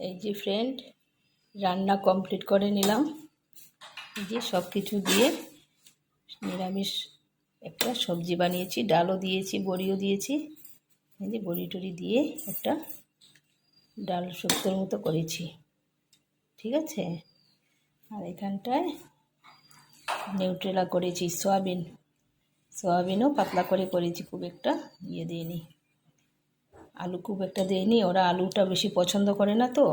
এই যে ফ্রেন্ড, রান্না কমপ্লিট করে নিলাম। এই যে সব কিছু দিয়ে নিরামিষ একটা সবজি বানিয়েছি, ডালও দিয়েছি, বড়িও দিয়েছি। এই যে বড়ি টড়ি দিয়ে একটা ডাল শুক্তোর মতো করেছি, ঠিক আছে। আর এখানটায় নিউট্রেলা করেছি, সোয়াবিনও পাতলা করে করেছি, খুব একটা দিইনি, আলু খুব একটা দিইনি, ওরা আলুটা বেশি পছন্দ করে না, তো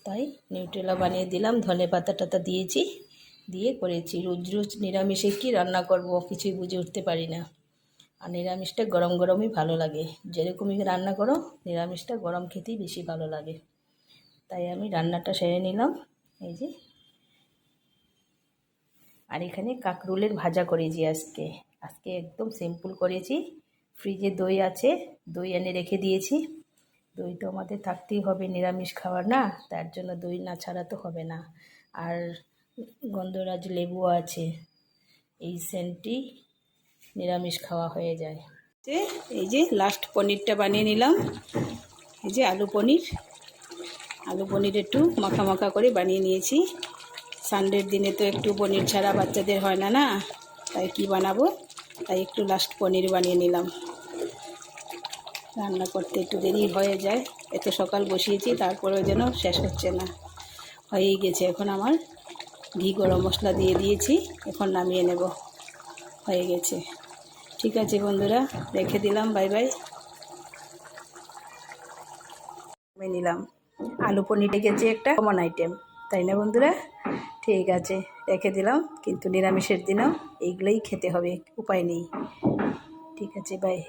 তাই নিউট্রেলা বানিয়ে দিলাম। ধনে পাতা টাতা দিয়েছি, দিয়ে করেছি। রোজ রোজ নিরামিষে কি রান্না করব কিছুই বুঝে উঠতে পারি না। আর নিরামিষটা গরম গরমই ভালো লাগে, যেরকমই রান্না করো নিরামিষটা গরম খেতেই বেশি ভালো লাগে। তাই আমি রান্নাটা সেরে নিলাম। এই যে, আর এখানে কাঁকরোলের ভাজা করেছি আজকে একদম সিম্পল করেছি। ফ্রিজে দই আছে, দই এনে রেখে দিয়েছি। দই তো আমাদের থাকতেই হবে, নিরামিষ খাবার না, তার জন্য দই না ছাড়া তো হবে না। আর গন্ধরাজ লেবুও আছে, এই সেন্টটি নিরামিষ খাওয়া হয়ে যায়। এই যে লাস্ট পনিরটা বানিয়ে নিলাম। এই যে আলু পনির একটু মাখা মাখা করে বানিয়ে নিয়েছি। সানডের দিনে তো একটু পনির ছাড়া বাচ্চাদের হয় না, না তাই কি বানাবো, তাই একটু লাস্ট পনির বানিয়ে নিলাম। রান্না করতে একটু দেরি হয়ে যায়, এত সকাল বসিয়েছি তারপরেও যেন শেষ হচ্ছে না। হয়েই গেছে, এখন আমার ঘি গরম মশলা দিয়ে দিয়েছি, এখন নামিয়ে নেব। হয়ে গেছে, ঠিক আছে বন্ধুরা, রেখে দিলাম, বাই বাই। আমি নিলাম আলু পনির গেছে একটা কমন আইটেম, তাই না বন্ধুরা? ঠিক আছে, রেখে দিলাম। কিন্তু নিরামিষের দিনেও এইগুলোই খেতে হবে, উপায় নেই। ঠিক আছে, বাই।